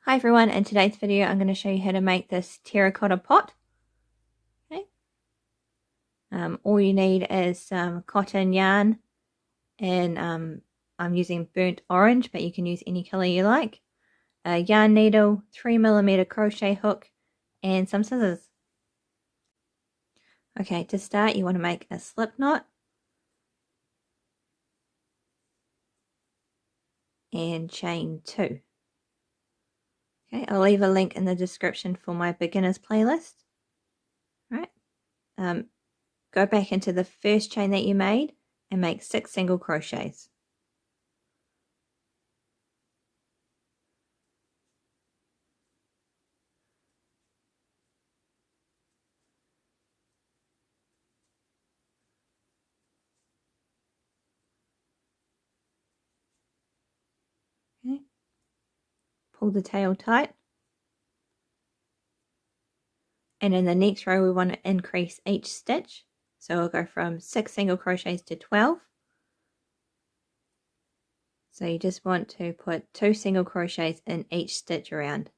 Hi everyone, in today's video I'm going to show you how to make this terracotta pot. Okay. All you need is some cotton yarn, and I'm using burnt orange, but you can use any color you like, a yarn needle, 3mm crochet hook, and some scissors. Okay, to start you want to make a slip knot and chain 2. Okay, I'll leave a link in the description for my beginners playlist. Right. Go back into the first chain that you made and make 6 single crochets. Okay. Pull the tail tight, and in the next row we want to increase each stitch, so we'll go from 6 single crochets to 12. So you just want to put 2 single crochets in each stitch around.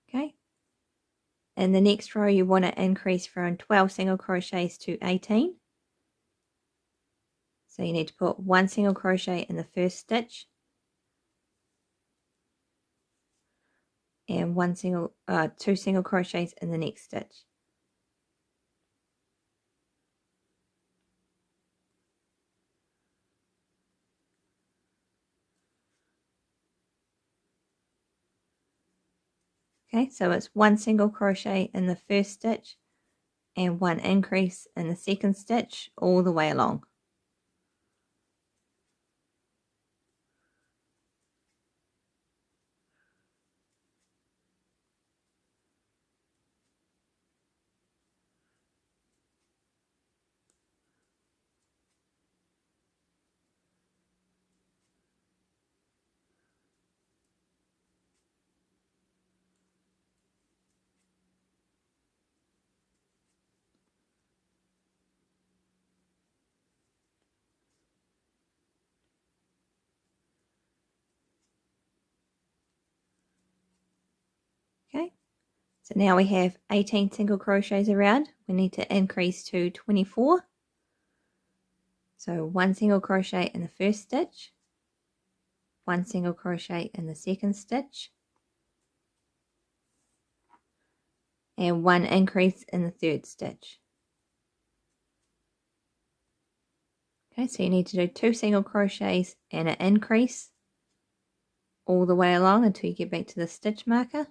Okay. In the next row you want to increase from 12 single crochets to 18. So you need to put 1 single crochet in the first stitch and 2 single crochets in the next stitch. Okay, so it's 1 single crochet in the first stitch and 1 increase in the second stitch all the way along. Okay, so now we have 18 single crochets around. We need to increase to 24. So 1 single crochet in the first stitch, 1 single crochet in the second stitch, and 1 increase in the third stitch. Okay, so you need to do 2 single crochets and an increase all the way along until you get back to the stitch marker.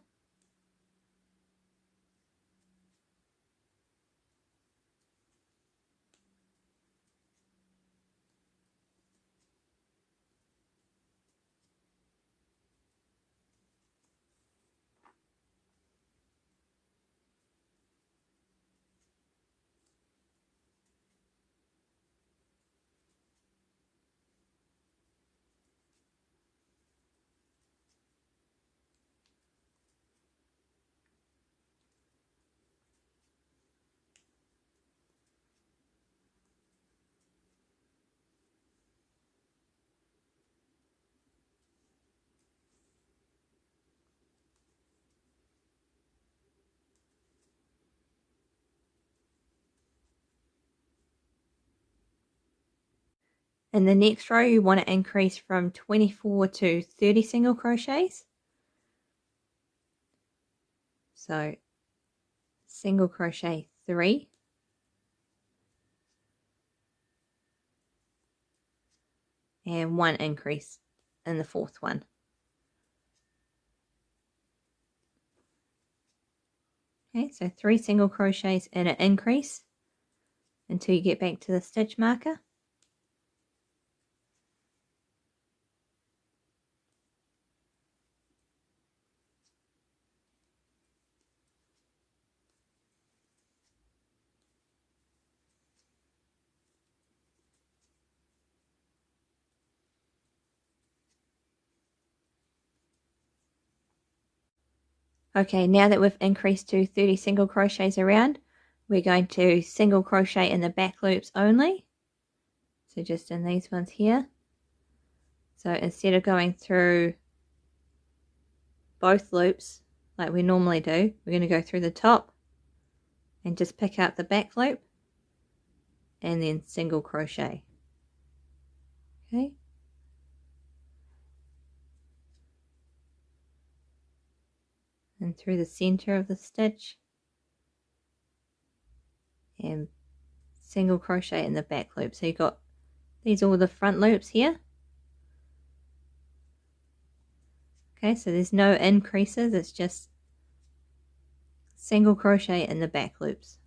In the next row you want to increase from 24 to 30 single crochets. So single crochet 3, and 1 increase in the 4th one. Okay, so 3 single crochets and an increase until you get back to the stitch marker. Okay, now that we've increased to 30 single crochets around, we're going to single crochet in the back loops only. So just in these ones here. So instead of going through both loops like we normally do, we're going to go through the top and just pick up the back loop and then single crochet. Okay. And through the center of the stitch and single crochet in the back loop. So you've got these all the front loops here. Okay, so there's no increases, it's just single crochet in the back loops.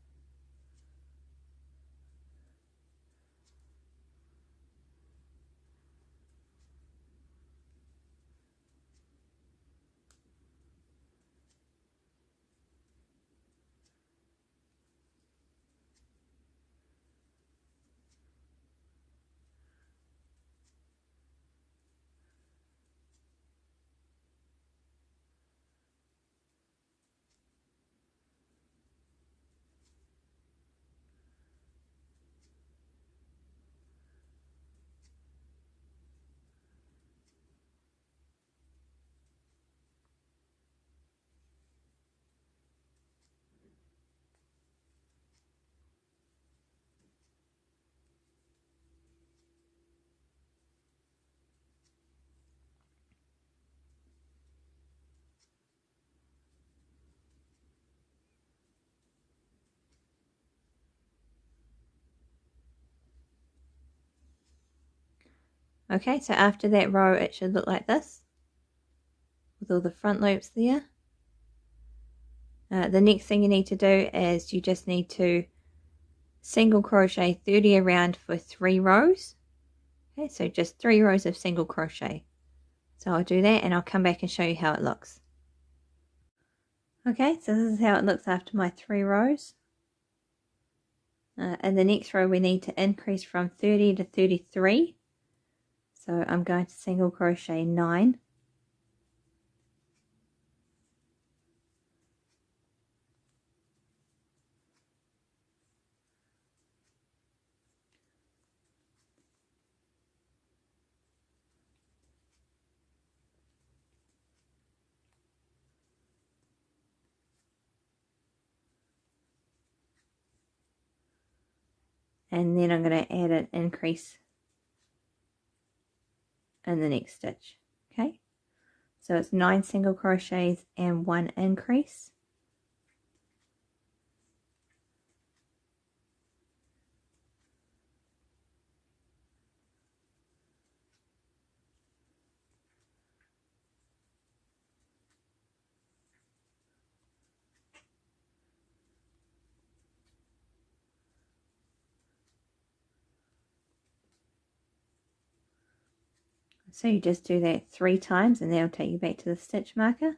Okay, so after that row it should look like this with all the front loops there. The next thing you need to do is you just need to single crochet 30 around for 3 rows. Okay, so just 3 rows of single crochet. So I'll do that and I'll come back and show you how it looks. Okay, so this is how it looks after my 3 rows. In the next row we need to increase from 30 to 33. So I'm going to single crochet 9. And then I'm going to add an increase in the next stitch. Okay, so it's 9 single crochets and 1 increase. So you just do that 3 times and that'll take you back to the stitch marker.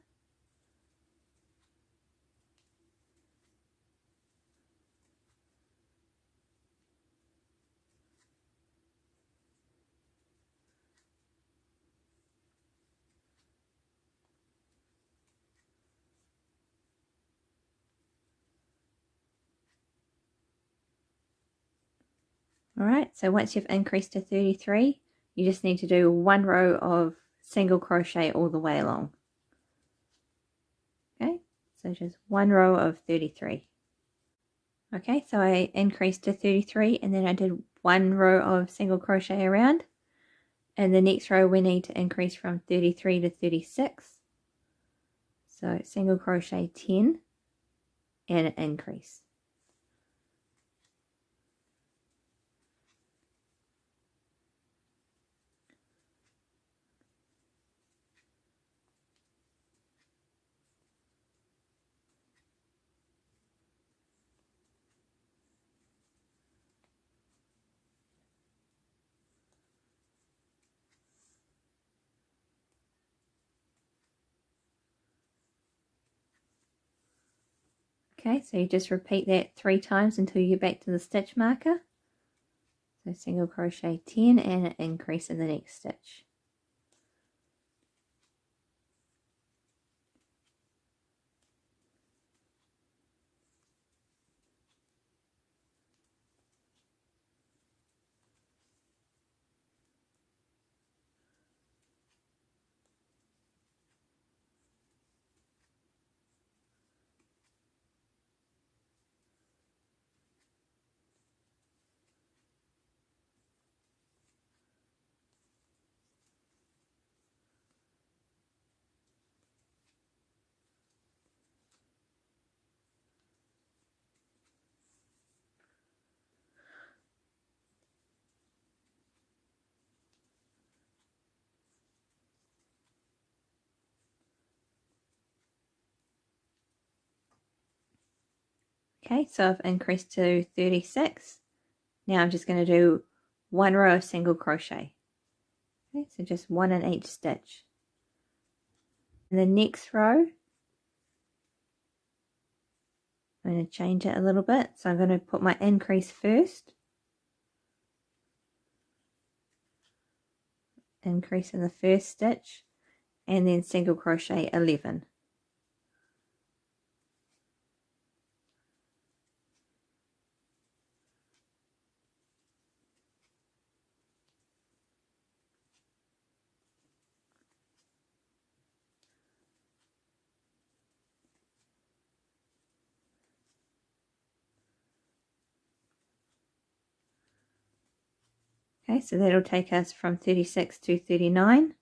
Alright, so once you've increased to 33, you just need to do 1 row of single crochet all the way along. Okay, so just 1 row of 33. Okay, so I increased to 33 and then I did 1 row of single crochet around. And the next row we need to increase from 33 to 36. So single crochet 10 and increase. Okay, so you just repeat that 3 times until you get back to the stitch marker. So single crochet 10 and an increase in the next stitch. Okay, so I've increased to 36. Now I'm just going to do 1 row of single crochet. Okay, so just 1 in each stitch. In the next row, I'm going to change it a little bit. So I'm going to put my increase first. Increase in the first stitch, and then single crochet 11. Okay, so that'll take us from 36 to 39.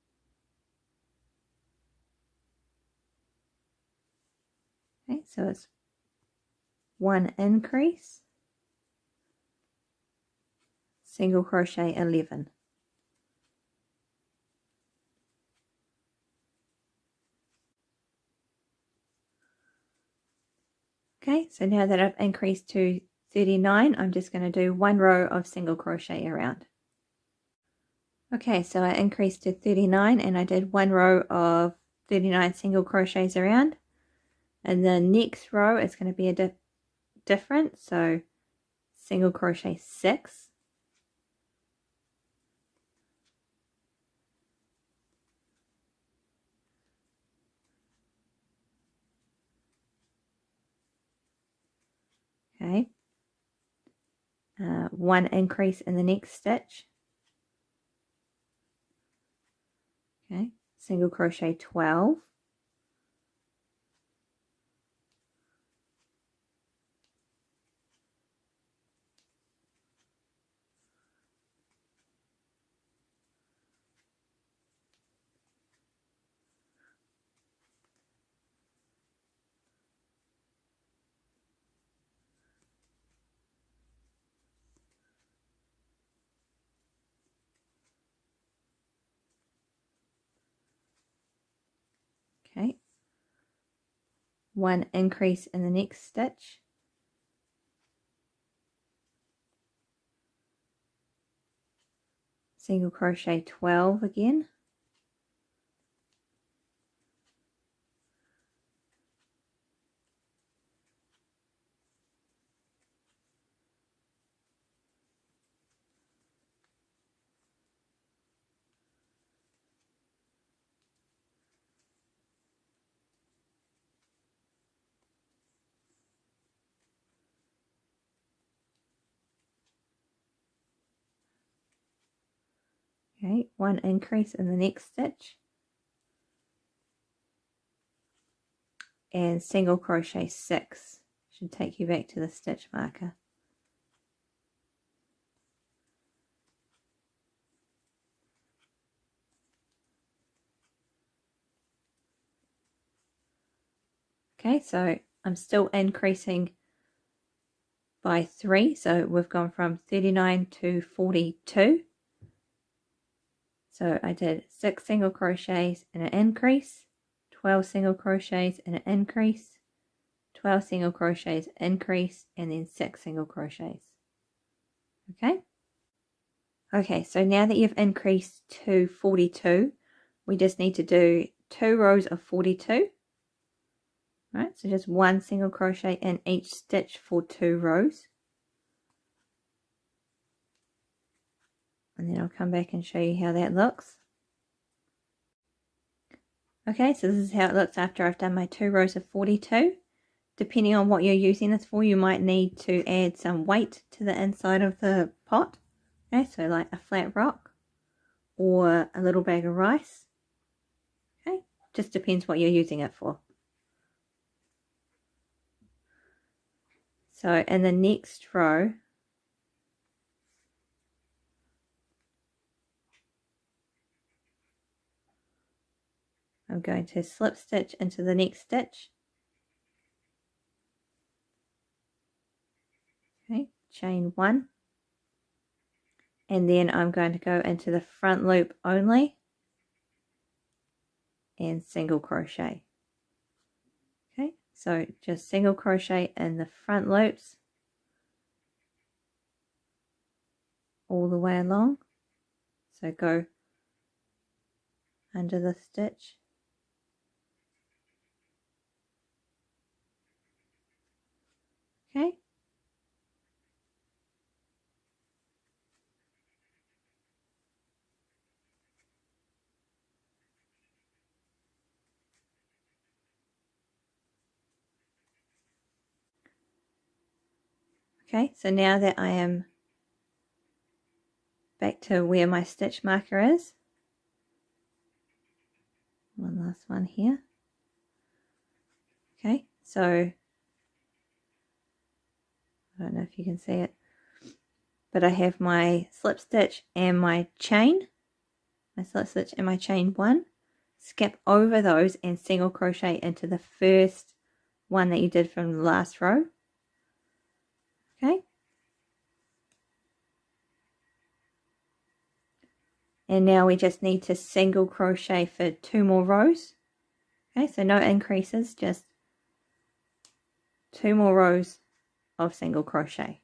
Okay, so it's 1 increase, single crochet 11. Okay, so now that I've increased to 39, I'm just going to do 1 row of single crochet around. Okay, so I increased to 39 and I did 1 row of 39 single crochets around. And the next row is going to be a different, so single crochet 6. Okay, 1 increase in the next stitch. Okay, single crochet 12. Okay, 1 increase in the next stitch. Single crochet 12 again. Okay, 1 increase in the next stitch. And single crochet 6. Should take you back to the stitch marker. Okay, so I'm still increasing by 3, so we've gone from 39 to 42. So I did 6 single crochets and an increase, 12 single crochets and an increase, 12 single crochets increase, and then 6 single crochets. Okay, so now that you've increased to 42, we just need to do 2 rows of 42. Right, so just 1 single crochet in each stitch for 2 rows. And then I'll come back and show you how that looks. Okay, so this is how it looks after I've done my 2 rows of 42. Depending on what you're using this for, you might need to add some weight to the inside of the pot. Okay, so like a flat rock or a little bag of rice. Okay, just depends what you're using it for. So in the next row, I'm going to slip stitch into the next stitch. Okay, chain 1. And then I'm going to go into the front loop only and single crochet. Okay, so just single crochet in the front loops all the way along. So go under the stitch. Okay. Okay, so now that I am back to where my stitch marker is, one last one here. Okay, so I don't know if you can see it, but I have my slip stitch and my chain, my slip stitch and my chain 1. Skip over those and single crochet into the first one that you did from the last row. Okay, and now we just need to single crochet for 2 more rows. Okay, so no increases, just 2 more rows of single crochet.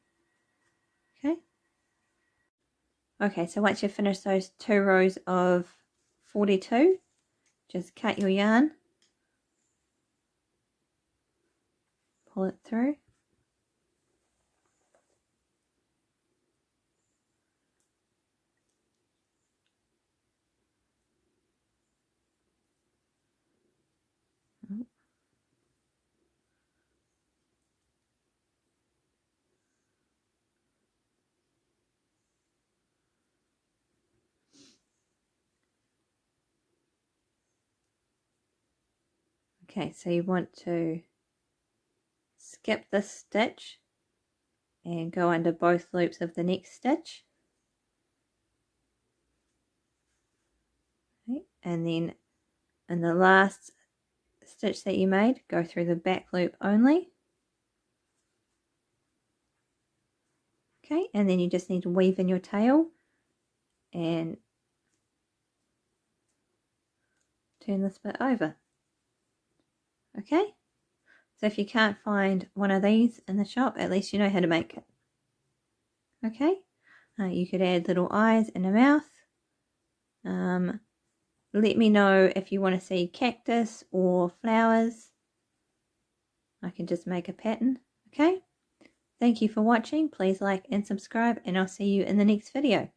Okay, so once you've finished those 2 rows of 42, just cut your yarn, pull it through, okay, so you want to skip this stitch and go under both loops of the next stitch. Okay, and then in the last stitch that you made, go through the back loop only. Okay, and then you just need to weave in your tail and turn this bit over. Okay, so if you can't find one of these in the shop, at least you know how to make it. Okay, you could add little eyes and a mouth. Let me know if you want to see cactus or flowers. I can just make a pattern. Okay, thank you for watching. Please like and subscribe, and I'll see you in the next video.